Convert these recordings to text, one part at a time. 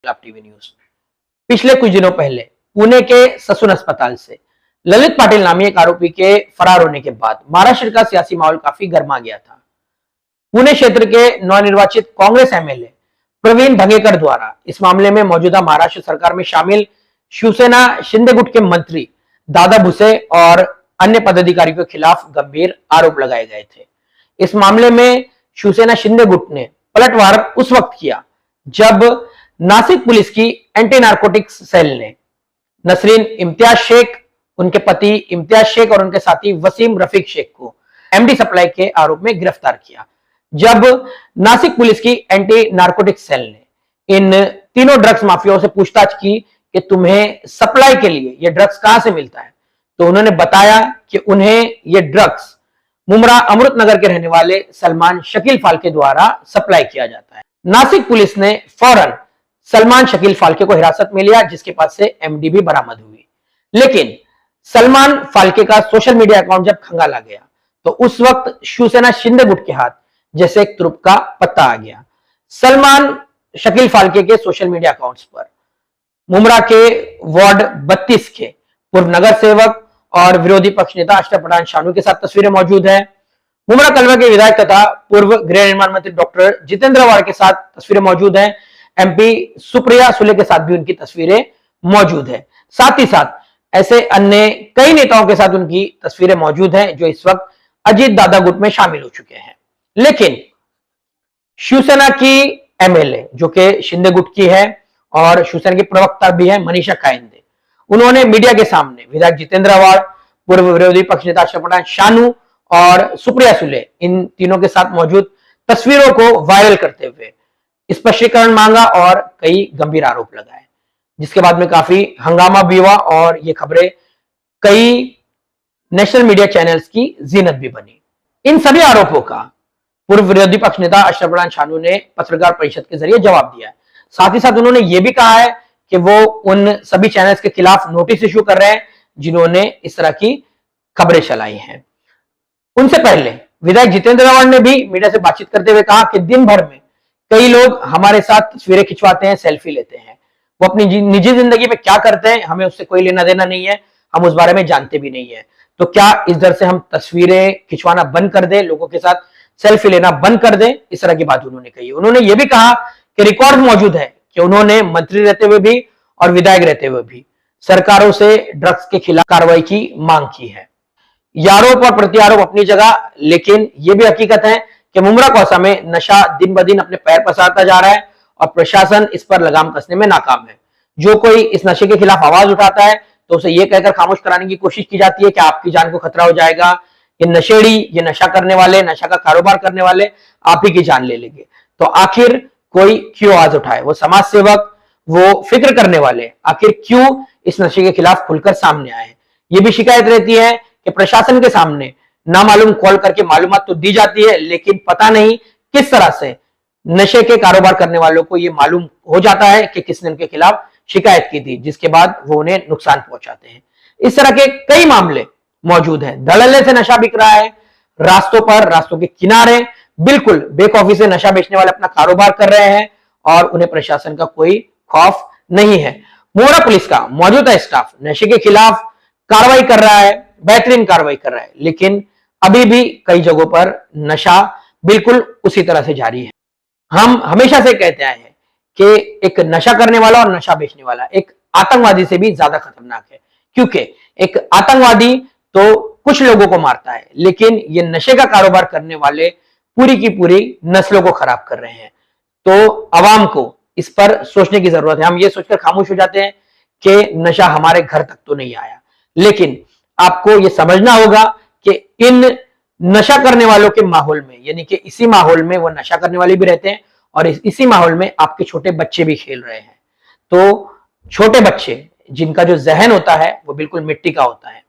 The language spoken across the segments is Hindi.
TV news. पिछले कुछ दिनों पहले पुणे के ससून अस्पताल से ललित पाटिल नामी एक आरोपी के फरार होने के बाद महाराष्ट्र का सियासी माहौल काफी गर्मा गया था। पुणे क्षेत्र के नवनिर्वाचित कांग्रेस एमएलए प्रवीण धंगेकर द्वारा इस मामले में मौजूदा महाराष्ट्र सरकार में शामिल शिवसेना शिंदे गुट के मंत्री दादा भुसे और अन्य पदाधिकारियों के खिलाफ गंभीर आरोप लगाए गए थे। इस मामले में शिवसेना शिंदे गुट ने पलटवार उस वक्त किया जब नासिक पुलिस की एंटी नार्कोटिक्स सेल ने नसरीन इम्तियाज शेख, उनके पति इम्तियाज शेख और उनके साथी वसीम रफीक शेख को एमडी सप्लाई के आरोप में गिरफ्तार किया। जब नासिक पुलिस की एंटी नार्कोटिक्स सेल ने इन तीनों ड्रग्स माफियाओं से पूछताछ की कि तुम्हें सप्लाई के लिए ये ड्रग्स कहां से मिलता है, तो उन्होंने बताया कि उन्हें ये ड्रग्स मुमरा अमृतनगर के रहने वाले सलमान शकील फाल्के द्वारा सप्लाई किया जाता है। नासिक पुलिस ने फौरन सलमान शकील फाल्के को हिरासत में लिया, जिसके पास से एमडी भी बरामद हुई। लेकिन सलमान फाल्के का सोशल मीडिया अकाउंट जब खंगाला गया तो उस वक्त शिवसेना शिंदे गुट के हाथ जैसे एक तुरुप का पत्ता आ गया। सलमान शकील फाल्के के सोशल मीडिया अकाउंट्स पर मुमरा के वार्ड 32 के पूर्व नगर सेवक और विरोधी पक्ष नेता अशरफ पठान शानू के साथ तस्वीरें मौजूद हैं। मुमरा कलवा के विधायक तथा पूर्व गृह निर्माण मंत्री डॉक्टर जितेंद्र वाड़ के साथ तस्वीरें मौजूद हैं। एमपी सुप्रिया सुले के साथ भी उनकी तस्वीरें मौजूद है। साथ ही साथ ऐसे अन्य कई नेताओं के साथ उनकी तस्वीरें मौजूद हैं जो इस वक्त अजीत दादा गुट में शामिल हो चुके हैं। लेकिन शिवसेना की एमएलए जो कि शिंदे गुट की है और शिवसेना की प्रवक्ता भी है मनीषा कायंदे, उन्होंने मीडिया के सामने विधायक जितेंद्र वाड़, पूर्व विरोधी पक्ष नेता अशरफ पठान शानू और सुप्रिया सुले, इन तीनों के साथ मौजूद तस्वीरों को वायरल करते हुए स्पष्टीकरण मांगा और कई गंभीर आरोप लगाए, जिसके बाद में काफी हंगामा भी हुआ और ये खबरें कई नेशनल मीडिया चैनल्स की जीनत भी बनी। इन सभी आरोपों का पूर्व विरोधी पक्ष नेता अशरफ पठान शानू ने पत्रकार परिषद के जरिए जवाब दिया है। साथ ही साथ उन्होंने ये भी कहा है कि वो उन सभी चैनल्स के खिलाफ नोटिस इशू कर रहे हैं जिन्होंने इस तरह की खबरें चलाई हैं। उनसे पहले विधायक जितेंद्र वाड़ ने भी मीडिया से बातचीत करते हुए कहा कि दिन भर में कई लोग हमारे साथ तस्वीरें खिंचवाते हैं, सेल्फी लेते हैं। वो अपनी निजी जिंदगी में क्या करते हैं हमें उससे कोई लेना देना नहीं है, हम उस बारे में जानते भी नहीं है। तो क्या इस डर से हम तस्वीरें खिंचवाना बंद कर दें, लोगों के साथ सेल्फी लेना बंद कर दें? इस तरह की बात उन्होंने कही। उन्होंने ये भी कहा कि रिकॉर्ड मौजूद है कि उन्होंने मंत्री रहते हुए भी और विधायक रहते हुए भी सरकारों से ड्रग्स के खिलाफ कार्रवाई की मांग की है। ये आरोप और प्रत्यारोप अपनी जगह, लेकिन यह भी हकीकत है कि मुमरा कौसा में नशा दिन ब दिन अपने पैर पसारता जा रहा है और प्रशासन इस पर लगाम कसने में नाकाम है। जो कोई इस नशे के खिलाफ आवाज उठाता है तो उसे यह कहकर खामोश कराने की कोशिश की जाती है कि आपकी जान को खतरा हो जाएगा, ये नशेड़ी, ये नशा करने वाले, नशा का कारोबार करने वाले आप ही की जान ले लेंगे। तो आखिर कोई क्यों आवाज उठाए? वो समाज सेवक, वो फिक्र करने वाले आखिर क्यों इस नशे के खिलाफ खुलकर सामने आए? ये भी शिकायत रहती है कि प्रशासन के सामने नामालूम कॉल करके मालूमात तो दी जाती है, लेकिन पता नहीं किस तरह से नशे के कारोबार करने वालों को यह मालूम हो जाता है कि किसने उनके खिलाफ शिकायत की थी, जिसके बाद वो उन्हें नुकसान पहुंचाते हैं। इस तरह के कई मामले मौजूद हैं। धड़ल्ले से नशा बिक रहा है, रास्तों पर, रास्तों के किनारे बिल्कुल बेखौफी से नशा बेचने वाले अपना कारोबार कर रहे हैं और उन्हें प्रशासन का कोई खौफ नहीं है। मुमरा पुलिस का मौजूदा स्टाफ नशे के खिलाफ कार्रवाई कर रहा है, बेहतरीन कार्रवाई कर रहा है, लेकिन अभी भी कई जगहों पर नशा बिल्कुल उसी तरह से जारी है। हम हमेशा से कहते आए हैं कि एक नशा करने वाला और नशा बेचने वाला एक आतंकवादी से भी ज्यादा खतरनाक है, क्योंकि एक आतंकवादी तो कुछ लोगों को मारता है, लेकिन ये नशे का कारोबार करने वाले पूरी की पूरी नस्लों को खराब कर रहे हैं। तो अवाम को इस पर सोचने की जरूरत है। हम ये सोचकर खामोश हो जाते हैं कि नशा हमारे घर तक तो नहीं आया, लेकिन आपको ये समझना होगा कि इन नशा करने वालों के माहौल में, यानी कि इसी माहौल में वो नशा करने वाले भी रहते हैं और इसी माहौल में आपके छोटे बच्चे भी खेल रहे हैं। तो छोटे बच्चे जिनका जो जहन होता है वो बिल्कुल मिट्टी का होता है,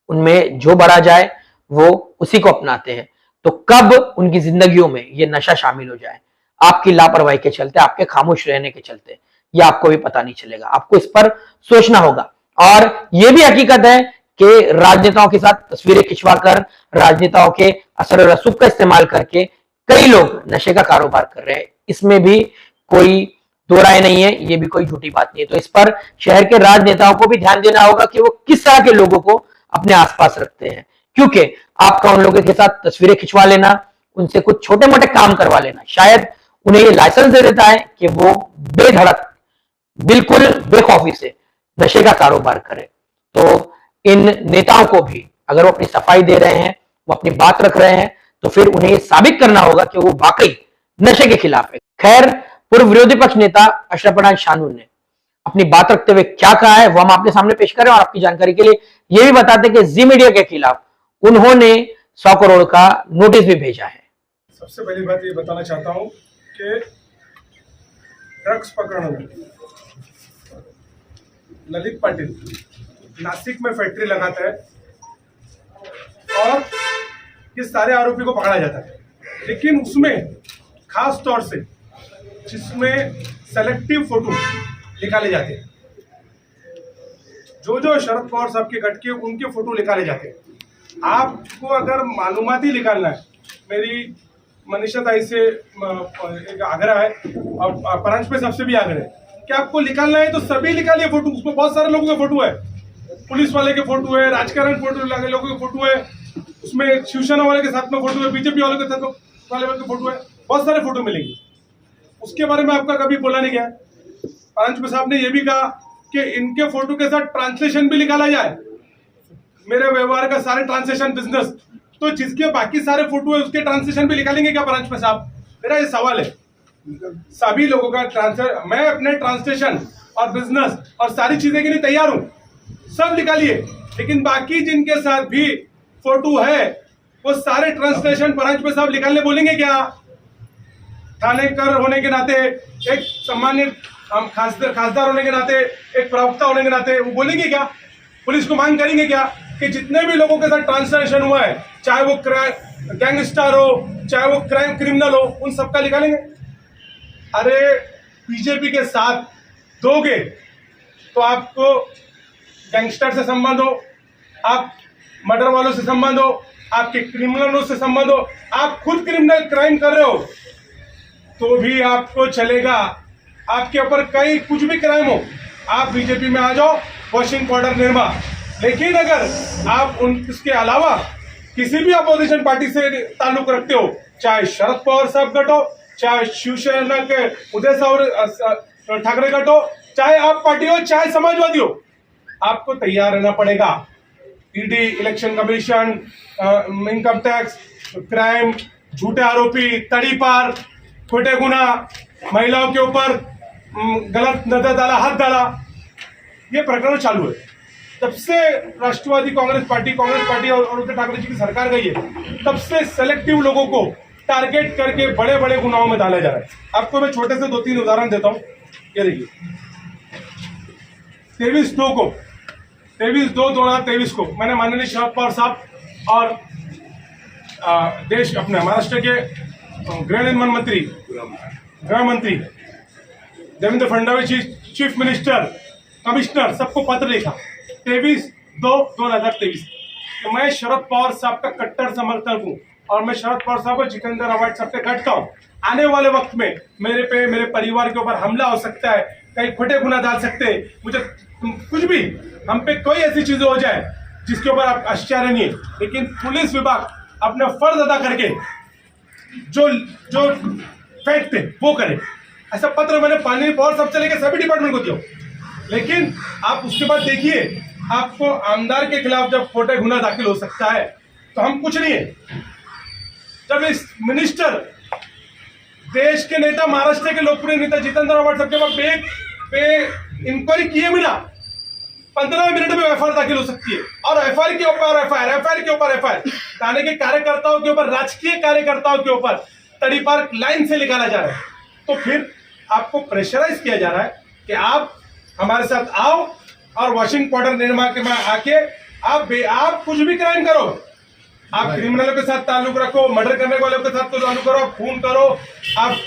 उनमें जो भरा जाए वो उसी को अपनाते हैं। तो कब उनकी जिंदगियों में ये नशा शामिल हो जाए, आपकी लापरवाही के चलते, आपके खामोश रहने के चलते, ये आपको भी पता नहीं चलेगा। आपको इस पर सोचना होगा। और यह भी हकीकत है कि राजनेताओं के साथ तस्वीरें खिंचवाकर, राजनेताओं के असर और रसूख का इस्तेमाल करके कई लोग नशे का कारोबार कर रहे हैं। इसमें भी कोई दो राय नहीं है, ये भी कोई झूठी बात नहीं है। तो इस पर शहर के राजनेताओं को भी ध्यान देना होगा कि वो किस तरह के लोगों को अपने आसपास रखते हैं, क्योंकि आपका उन लोगों के साथ तस्वीरें खिंचवा लेना, उनसे कुछ छोटे मोटे काम करवा लेना, शायद उन्हें ये लाइसेंस दे देता है कि वो बेधड़क, बिल्कुल बेखौफी से नशे का कारोबार करे। तो इन नेताओं को भी अगर वो अपनी सफाई दे रहे हैं, वो अपनी बात रख रहे हैं, तो फिर उन्हें ये साबित करना होगा कि वो वाकई नशे के खिलाफ है। खैर, पूर्व विरोधी पक्ष नेता अशरफ पठान शानून ने अपनी बात रखते हुए क्या कहा है वो हम आपके सामने पेश करें और आपकी जानकारी के लिए ये भी बताते कि जी मीडिया के खिलाफ उन्होंने 100 करोड़ का नोटिस भी भेजा है। सबसे पहली बात ये बताना चाहता हूं कि ड्रग्स प्रकरण में ललित पाटिल नासिक में फैक्ट्री लगाता है और ये सारे आरोपी को पकड़ा जाता है, लेकिन उसमें खास तौर से जिसमें सेलेक्टिव फोटो निकाले जाते हैं, जो शरद पवार साहब के गट के उनके फोटो निकाले जाते हैं। आपको अगर मालूमाती निकालना है, मेरी मनीषा ताई से एक आग्रह है और परांश पे सबसे भी आग्रह है कि आपको निकालना है तो सभी निकालिए फोटो। उसमें बहुत सारे लोगों के फोटो है, पुलिस वाले के फोटो है, राजकारण फोटो लगे लोगों के फोटो है, उसमें शिवसेना वाले के साथ में फोटो है, बीजेपी वालों के साथ वाले के फोटो है, बहुत सारे फोटो मिलेंगे। उसके बारे में आपका कभी बोला नहीं गया। परांश साहब ने यह भी कहा कि इनके फोटो के साथ ट्रांसलेशन भी निकाला जाए, मेरे व्यवहार का सारे ट्रांसलेशन बिजनेस, तो जिसके बाकी सारे फोटो है उसके ट्रांसलेशन भी निकालेंगे क्या परांश साहब? मेरा ये सवाल है। सभी लोगों का मैं अपने ट्रांसलेशन और बिजनेस और सारी चीजें के लिए तैयार हूं, सब निकालिए, लेकिन बाकी जिनके साथ भी फोटो है वो सारे ट्रांसलेशन परांश साहब निकालने बोलेंगे क्या? थानेकर होने के नाते, एक सम्मानित खासदार होने के नाते, एक प्रवक्ता होने के नाते वो बोलेंगे क्या? पुलिस को मांग करेंगे क्या कि जितने भी लोगों के साथ ट्रांसलेशन हुआ है, चाहे वो गैंगस्टर हो, चाहे वो क्राइम क्रिमिनल हो, उन सबका निकालेंगे? अरे बीजेपी के साथ दोगे तो आपको गैंगस्टर से संबंध हो, आप मर्डर वालों से संबंध हो, आपके क्रिमिनलों से संबंध हो, आप खुद क्रिमिनल क्राइम कर रहे हो तो भी आपको चलेगा। आपके ऊपर कई कुछ भी क्राइम हो, आप बीजेपी में आ जाओ, वॉशिंग पाउडर निर्मा। लेकिन अगर आप इसके अलावा किसी भी अपोजिशन पार्टी से ताल्लुक रखते हो, चाहे शरद पवार साहब गट हो, चाहे शिवसेना के उदय ठाकरे गट हो, चाहे आप पार्टी हो, चाहे समाजवादी हो, आपको तैयार रहना पड़ेगा। ED, election commission, income tax, crime, झूठे आरोपी, तड़ीपार, छोटे गुना, महिलाओं के ऊपर गलत नजर डाला, हाथ डाला, ये प्रकरण चालू है। तब से राष्ट्रवादी कांग्रेस पार्टी और उद्धव ठाकरे जी की सरकार गई है, तब से सेलेक्टिव लोगों को टारगेट करके बड़े बड़े गुनाहों में डाला जा रहा है। आपको मैं छोटे से 2-3 उदाहरण देता हूं। ये देखिए, 23/2/2023 को मैंने माननीय शरद पवार साहब और देश अपने महाराष्ट्र के गृह मंत्री देवेंद्र फडणवीस जी, चीफ मिनिस्टर, कमिश्नर, सबको पत्र लिखा 23/2/2023। तो मैं शरद पवार साहब का कट्टर समर्थक हूं और मैं शरद पवार साहब और जितेंद्र अवार्ड सबसे घटता हूं। आने वाले वक्त में मेरे परिवार के ऊपर हमला हो सकता है, कहीं खोटे गुना डाल सकते हैं, मुझे कुछ भी, हम पे कोई ऐसी चीजें हो जाए जिसके ऊपर आप आश्चर्य नहीं है, लेकिन पुलिस विभाग अपना फर्ज अदा करके जो फैक्ट थे वो करे। ऐसा पत्र मैंने पानी पवार साहब से लेकर सभी डिपार्टमेंट को दिया, लेकिन आप उसके बाद देखिए, आपको आमदार के खिलाफ जब खोटे गुना दाखिल हो सकता है तो हम कुछ नहीं है। जब इस मिनिस्टर, देश के नेता, महाराष्ट्र के लोकप्रिय नेता जितेंद्र अवार्ड सबके पास इंक्वायरी किए बिना 15 मिनट में एफआईआर दाखिल हो सकती है, और एफआईआर के ऊपर एफआईआर थाने के कार्यकर्ताओं के ऊपर, राजकीय कार्यकर्ताओं के ऊपर तड़ीपार लाइन से निकाला जा रहा है। तो फिर आपको प्रेशराइज किया जा रहा है कि आप हमारे साथ आओ और वॉशिंग पाउडर निर्मा के में आके आप कुछ भी क्राइम करो, आप क्रिमिनलों के साथ ताल्लुक रखो, मर्डर करने वालों के साथ ताल्लुक करो, खून करो, आप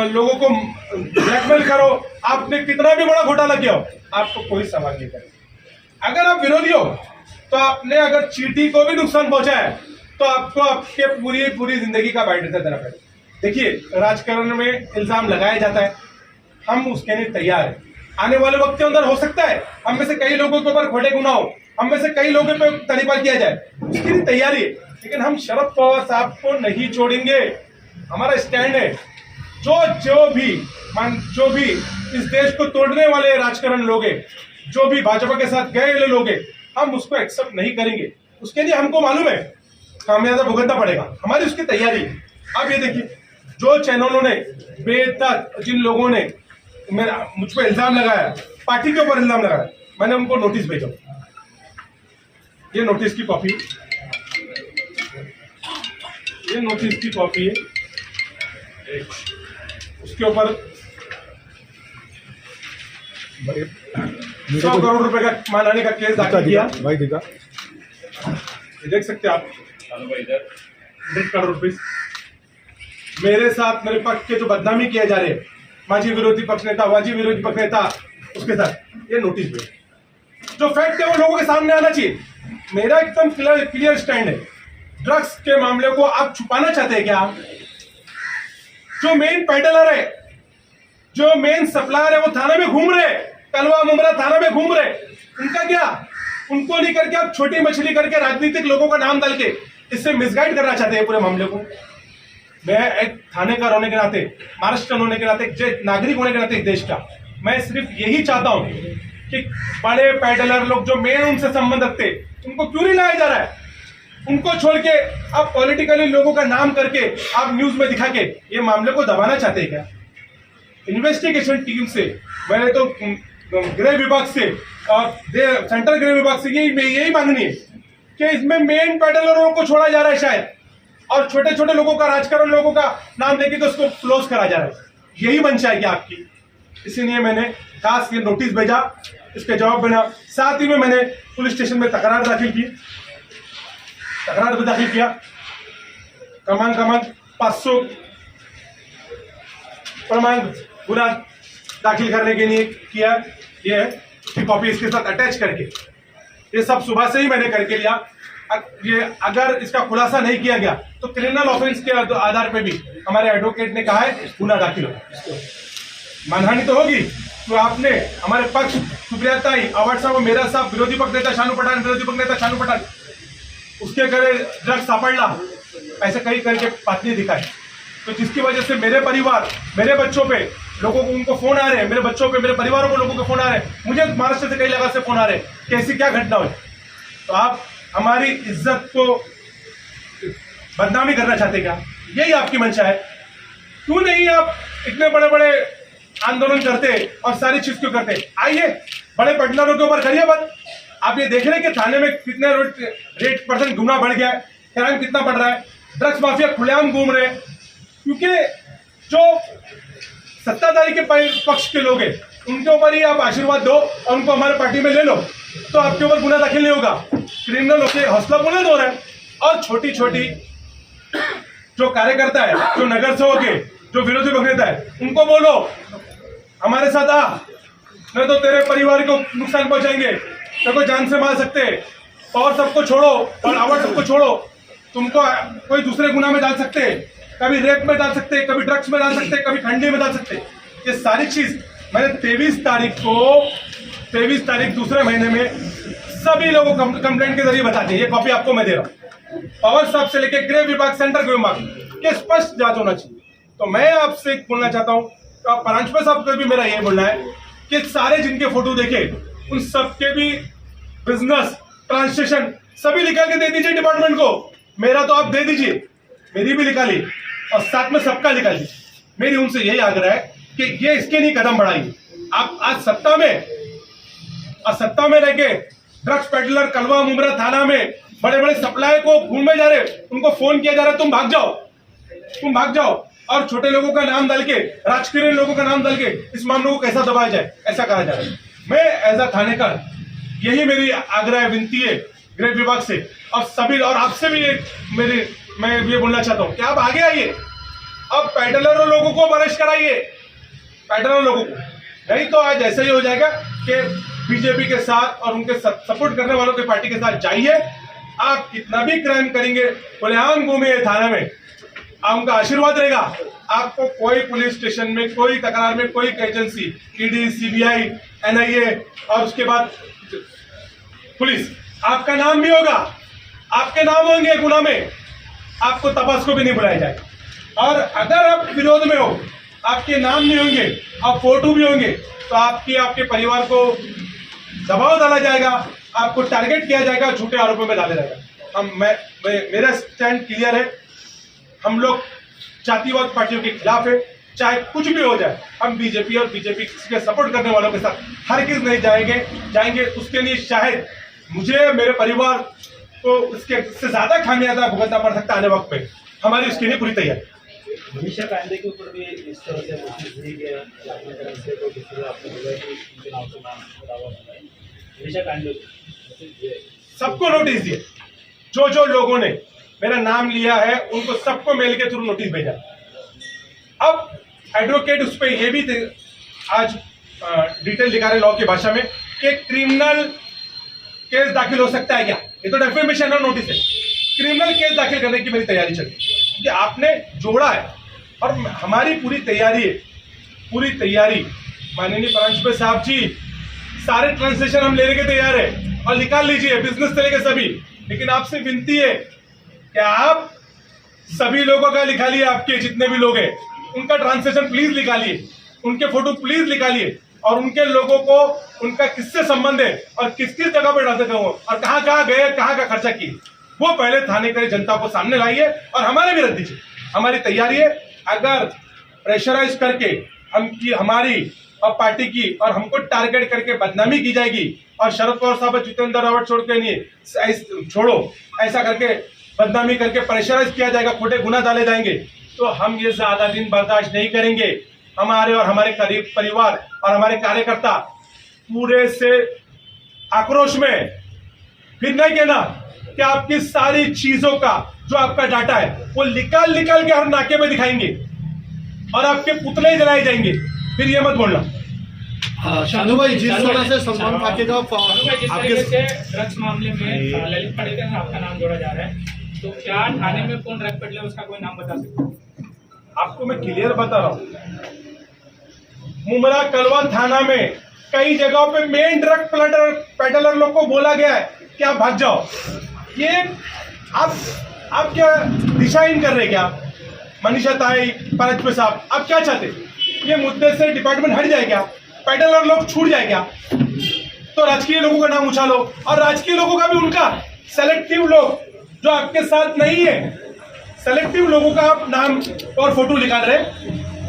लोगों को ब्लैकमेल करो, आपने कितना भी बड़ा घोटाला किया हो, आपको कोई सवाल नहीं करेगा। अगर आप विरोधी हो तो आपने अगर चीटी को भी नुकसान पहुंचा है तो आपको आपके पूरी जिंदगी का बाइट देना पड़ेगा। देखिए, राजकारण में इल्जाम लगाया जाता है, हम उसके लिए तैयार हैं। आने वाले वक्त के अंदर हो सकता है हम में से कई लोगों के ऊपर खोटे गुनाह हो, हम में से कई लोगों पे तरीका किया जाए, उसकी भी तैयारी है। लेकिन हम शरद पवार साहब को नहीं छोड़ेंगे। हमारा स्टैंड है, जो भी इस देश को तोड़ने वाले राजकारण लोग हैं, जो भी भाजपा के साथ गए लोग हैं, हम उसको एक्सेप्ट नहीं करेंगे। उसके लिए हमको मालूम है खामियाजा भुगतना पड़ेगा, हमारी उसकी तैयारी है। अब ये देखिए, जो चैनलों ने बेतक जिन लोगों ने मुझ पर इल्जाम लगाया, पार्टी के ऊपर इल्जाम लगाया, मैंने उनको नोटिस भेजा। ये नोटिस की कॉपी, ये नोटिस की कॉपी है, उसके ऊपर 100 करोड़ रुपए का मानहानि का केस दाखिल किया। भाई दिखा, ये देख सकते हैं आप, 100 करोड़ रुपए मेरे साथ, मेरे पक्ष के जो बदनामी किए जा रहे हैं, माजी विरोधी पक्ष नेता, वाजी विरोधी पक्ष नेता, उसके साथ ये नोटिस पे जो फैक्ट है वो लोगों के सामने आना चाहिए। मेरा एकदम क्लियर स्टैंड है। ड्रग्स के मामले को आप छुपाना चाहते हैं क्या? जो मेन पेडलर है, जो मेन सप्लायर है, वो थाने में घूम रहे, कलवा मुमरा थाना में घूम रहे, उनका क्या? उनको नहीं करके आप छोटी मछली करके राजनीतिक लोगों का नाम डाल के इससे मिसगाइड करना चाहते हैं पूरे मामले को। मैं एक थानेदार होने के नाते, महाराष्ट्र होने के नाते, एक नागरिक होने के नाते देश का, मैं सिर्फ यही चाहता हूं कि बड़े पैडलर लोग जो मेन उनसे संबंध रखते, उनको क्यों नहीं लाया जा रहा है? उनको छोड़ के आप पॉलिटिकली लोगों का नाम करके आप न्यूज में दिखा के ये मामले को दबाना चाहते हैं क्या? इन्वेस्टिगेशन टीम से, मैंने तो गृह विभाग से और सेंट्रल गृह विभाग से यही मांगनी है कि इसमें मेन पैडलरों को छोड़ा जा रहा है शायद, और छोटे छोटे लोगों का, राजकारण लोगों का नाम लेके तो उसको क्लोज करा जा रहा है। यही मंशा है क्या आपकी? इसीलिए मैंने खास ये नोटिस भेजा, इसके जवाब बना। साथ ही में मैंने पुलिस स्टेशन में तकरार दाखिल किया। क्रमांक 500 प्रमाण पूरा दाखिल करने के लिए किया। ये है कि कॉपी इसके साथ अटैच करके, ये सब सुबह से ही मैंने करके लिया। ये अगर इसका खुलासा नहीं किया गया तो क्रिमिनल ऑफेंस के आधार पे भी हमारे एडवोकेट ने कहा है गुना दाखिल होगा। मानहानि तो होगी, तो आपने हमारे पक्ष सुप्रिया ताई, अवार्ड साहब, मेरा साहब, विरोधी पक्ष नेता शानू पठान, उसके घरे ड्रग्स सापड़ला, ऐसे कई करके बातचीत दिखाई, तो जिसकी वजह से मेरे परिवार, मेरे बच्चों पे लोगों को, उनको फोन आ रहे हैं, मेरे बच्चों पे, मेरे परिवारों को लोगों के फोन आ रहे हैं, मुझे महाराष्ट्र से कई जगह से फोन आ रहे हैं कि ऐसी क्या घटना हुई। तो आप हमारी इज्जत को बदनामी करना चाहते क्या? यही आपकी मंशा है? क्यों नहीं आप इतने बड़े बड़े आंदोलन करते और सारी चीज क्यों करते? आइए, बड़े पेडलरों के ऊपर करिए बात। आप ये देख रहे हैं कि थाने में कितने रेट परसेंट गुना बढ़ गया है, क्राइम कितना बढ़ रहा है, ड्रग्स माफिया खुलेआम घूम रहे हैं। क्योंकि जो सत्ताधारी के पक्ष के लोग हैं, उनके ऊपर ही आप आशीर्वाद दो और उनको हमारे पार्टी में ले लो, तो आपके ऊपर गुना दाखिल नहीं होगा। क्रिमिनल के हौसला बुलंद हो रहा है। और छोटी छोटी जो कार्यकर्ता है, जो नगर सेवक है, जो विरोधी पक्ष नेता है, उनको बोलो हमारे साथ आ, नहीं तो तेरे परिवार को नुकसान पहुंचाएंगे, तेरे को जान से मार सकते हैं। और सबको छोड़ो, और अवार्ड सबको छोड़ो, तुमको कोई दूसरे गुना में डाल सकते हैं, कभी रेप में डाल सकते हैं, कभी ड्रग्स में डाल सकते हैं, कभी ठंडी में डाल सकते हैं। ये सारी चीज मैंने 23 तारीख दूसरे महीने में सभी लोगों को कंप्लेंट के जरिए बताते हैं। ये कॉपी आपको मैं दे रहा हूँ। पवार साहब से लेकर गृह विभाग, सेंट्रल गृह विभाग के स्पष्ट जांच होना चाहिए। तो मैं आपसे बोलना चाहता हूँ, तो परांजपे साहब को भी मेरा ये बोलना है कि सारे जिनके फोटो देखे, उन सबके भी बिजनेस ट्रांसलेशन सभी निकाल के दे दीजिए डिपार्टमेंट को। मेरा तो आप दे दीजिए, मेरी भी निकाली, और साथ में सबका निकाल दीजिए। मेरी उनसे यही आग्रह है कि ये इसके लिए कदम बढ़ाइए। आप आज सत्ता में रह के ड्रग्स पेडलर कलवा मुमरा थाना में बड़े बड़े सप्लाई को घूमे जा रहे, उनको फोन किया जा रहा है तुम भाग जाओ, और छोटे लोगों का नाम डाल के, राजकीय लोगों का नाम डाल के इस मामले को कैसा दबाया जाए, ऐसा कहा जा रहा है। मैं एज अ थानेदार यही मेरी आग्रह विनती है गृह विभाग से और सभी, और आपसे भी मैं ये बोलना चाहता हूँ कि आप आगे आइए, अब पैडलर लोगों को अरेस्ट कराइए, पैडलर लोगों को। नहीं तो आज ऐसा ही हो जाएगा कि बीजेपी के साथ और उनके सपोर्ट करने वालों के पार्टी के साथ जाइए, आप कितना भी क्राइम करेंगे, खुलेआम घूमिए थाना में, उनका आशीर्वाद रहेगा, आपको कोई पुलिस स्टेशन में, कोई तकरार में, कोई एजेंसी, ईडी, सीबीआई, एनआईए और उसके बाद पुलिस, आपका नाम भी होगा, आपके नाम होंगे गुना में, आपको तपास को भी नहीं बुलाया जाएगा। और अगर आप विरोध में हो, आपके नाम नहीं होंगे और फोटो भी होंगे, तो आपके परिवार को दबाव डाला जाएगा, आपको टारगेट किया जाएगा, झूठे आरोपों में डाला जाएगा। मेरा स्टैंड क्लियर है, हम लोग जातिवाद पार्टियों के खिलाफ है, चाहे कुछ भी हो जाए। हम बीजेपी और बीजेपी के सपोर्ट करने वालों के साथ हरगिज़ नहीं जाएंगे। उसके लिए शायद मुझे, मेरे परिवार को इससे ज्यादा खामियाजा भुगतना पड़ सकता है आने वक्त पे। हमारी उसके लिए पूरी तैयारी। मनीषा पांडे के ऊपर भी इस तरह से नोटिस दी गया अपनी तरफ से, तो जिस तरह आपने बोला कि उनके नाम से नाम दावा है, मनीषा पांडे को सबको नोटिस दिए, जो लोगों ने मेरा नाम लिया है उनको सबको मेल के थ्रू नोटिस भेजा। अब एडवोकेट उस पर यह भी आज डिटेल दिखा रहे लॉ की भाषा में कि क्रिमिनल केस दाखिल हो सकता है क्या। ये तो डेफेमेशन और नोटिस है, क्रिमिनल केस दाखिल करने की मेरी तैयारी चल रही है, क्योंकि आपने जोड़ा है और हमारी पूरी तैयारी है, पूरी तैयारी। माननीय प्रांशुपाल साहब जी, सारे ट्रांसलेशन हम लेने के तैयार है और निकाल लीजिए, बिजनेस से लेकर सभी। लेकिन आपसे विनती है कि आप सभी लोगों का निकालिए, आपके जितने भी लोग हैं उनका ट्रांसलेशन प्लीज निकालिए, उनके फोटो प्लीज निकालिए और उनके लोगों को, उनका किससे संबंध है और किस किस जगह पर ट्रांसफर हो और कहाँ कहाँ गए, कहाँ का खर्चा किए, वो पहले थाने के जनता को सामने लाइए और हमारे भी रख दीजिए। हमारी तैयारी है, अगर प्रेशराइज करके हमारी और पार्टी की और हमको टारगेट करके बदनामी की जाएगी और शरद पवार साहब जितेंद्र रावत छोड़ के नहीं छोड़ो, ऐसा करके बदनामी करके प्रेशराइज किया जाएगा, खोटे गुना डाले जाएंगे, तो हम ये ज्यादा दिन बर्दाश्त नहीं करेंगे। हमारे और हमारे करीब परिवार और हमारे कार्यकर्ता पूरे से आक्रोश में, फिर नहीं कहना कि आपकी सारी चीजों का जो आपका डाटा है वो निकाल के हर नाके में दिखाएंगे और आपके पुतले जलाए जाएंगे, फिर ये मत बोलना। शानू भाई, जिस तरह से सलमान फाके का आपके ड्रग्स मामले में ललित पाटेकर से आपका नाम जोड़ा जा रहा है, तो क्या थाने में कौन ड्रग पेडलर उसका कोई नाम बता सकते हैं? आपको मैं क्लियर बता रहा हूं, मुमरा कलवा थाना में कई जगहों पे मेन ड्रग पेडलर लोग को बोला गया है कि आप भाग जाओ। ये आप क्या दिशाहीन कर रहे क्या? मनीषा ताई, परांजपे साहब, आप क्या चाहते? ये मुद्दे से डिपार्टमेंट हट जाए क्या? पेडलर लोग छूट जाए क्या? तो राजकीय लोगों का नाम उछालो और राजकीय लोगों का भी, उनका सेलेक्टिव लोग जो आपके साथ नहीं है, सेलेक्टिव लोगों का आप नाम और फोटो निकाल रहे।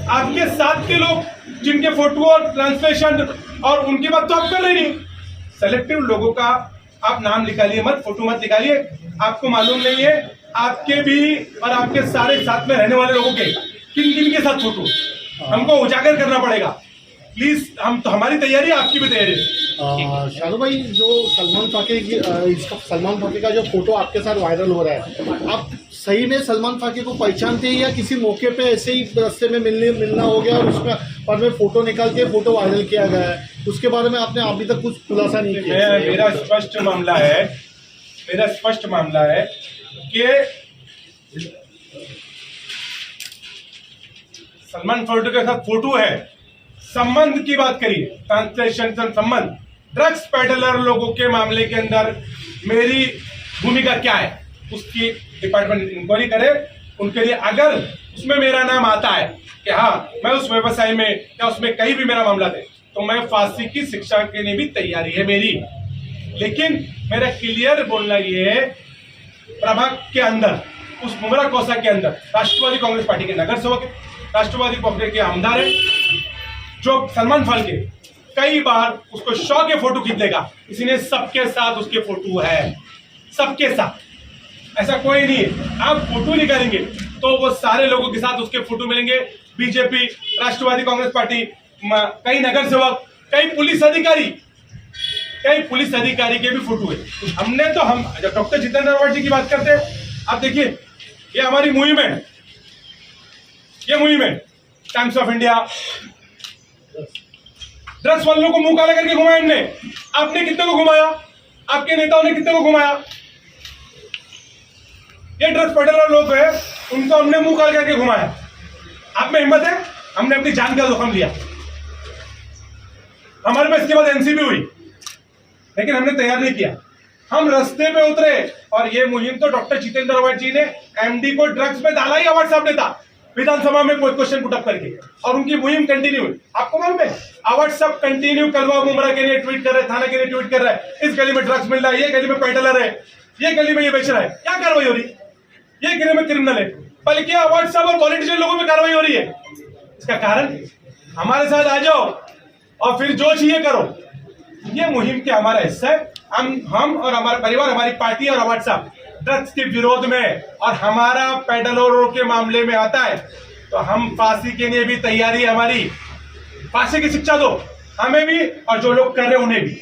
आपके साथ के लोग जिनके फोटो और ट्रांसलेशन और उनकी बात तो आप कर रहे नहीं, सेलेक्टिव लोगों का आप नाम निकालिए मत, फोटो मत निकालिए। आपको मालूम नहीं है आपके भी और आपके सारे साथ में रहने वाले लोगों के किन किन के साथ फोटो, हमको उजागर करना पड़ेगा प्लीज। हम तो, हमारी तैयारी है, आपकी भी तैयारी है। शानू भाई, जो सलमान फाके का जो फोटो आपके साथ वायरल हो रहा है, आप सही में सलमान फाके को पहचानते हैं या किसी मौके पे ऐसे ही रास्ते में मिलना हो गया और उसका बाद में फोटो निकाल के फोटो वायरल किया गया है, उसके बारे में आपने अभी तक कुछ खुलासा नहीं किया? मेरा स्पष्ट मामला है कि सलमान फाके के साथ फोटो है। संबंध की बात करिए, ट्रांसलेशन संबंध, ड्रग्स पेडलर लोगों के मामले के अंदर मेरी भूमिका क्या है, उसकी डिपार्टमेंट इंक्वायरी करे। उनके लिए अगर उसमें मेरा नाम आता है कि हाँ मैं उस व्यवसाय में या उसमें कहीं भी मेरा मामला दे, तो मैं फांसी की शिक्षा के लिए भी तैयारी है मेरी। लेकिन मेरा क्लियर बोलना ये है, प्रभाग के अंदर, उस मुमरा कोसा के अंदर राष्ट्रवादी कांग्रेस पार्टी के नगर सेवक है, राष्ट्रवादी कांग्रेस के आमदार है, जो सलमान फाके कई बार उसको शौ के फोटो खींच देगा, इसलिए सबके साथ उसके फोटो है, सबके साथ, ऐसा कोई नहीं है। आप फोटो निकालेंगे तो वो सारे लोगों के साथ उसके फोटो मिलेंगे, बीजेपी, राष्ट्रवादी कांग्रेस पार्टी, कई नगर सेवक, कई पुलिस अधिकारी के भी फोटो है। हमने तो, हम जब डॉक्टर जितेंद्र रावत जी की बात करते हैं, आप देखिए ये हमारी मुहिम है, ये मुहिम है टाइम्स ऑफ इंडिया, ड्रग्स वालों को मुंह काला करके घुमाया इनने। आपने कितने को घुमाया? आपके नेताओं ने कितने को घुमाया? ये ड्रग्स पेडलर लोग है, उनको हमने मुंह काल करके घुमाया। आप में हिम्मत है? हमने अपनी जान का जोखिम लिया। हमारे में इसके बाद एनसीबी हुई, लेकिन हमने तैयार नहीं किया। हम रास्ते पे उतरे और ये मुहिम तो डॉक्टर जितेंद्र अवार्ड जी ने एमडी को ड्रग्स में डाला ही अवार्ड साहब ने था, विधानसभा में कोई क्वेश्चन पुटअप करके, और उनकी मुहिम कंटिन्यू हुई। आपको मालूम है अवार्ड साहब कंटिन्यू कलवा मुमरा के लिए ट्वीट कर रहे, थाना के लिए ट्वीट कर रहे हैं, इस गली में ड्रग्स मिल रहा है, ये गली में पेडलर है, ये गली में ये बेच रहा है। क्या कार्रवाई हो रही? ये गली में क्रिमिनल है, बल्कि अवार्ड साहब और पॉलिटिशियन लोगों में कार्रवाई हो रही है। इसका कारण हमारे साथ आ जाओ और फिर जो चाहिए करो। ये मुहिम के हमारा हिस्सा है। हम और हमारा परिवार, हमारी पार्टी और अवार्ड साहब ड्रग्स के विरोध में, और हमारा पेडलरों के मामले में आता है तो हम फांसी के लिए भी तैयारी है हमारी। फांसी की शिक्षा दो हमें भी और जो लोग कर रहे हैं उन्हें भी।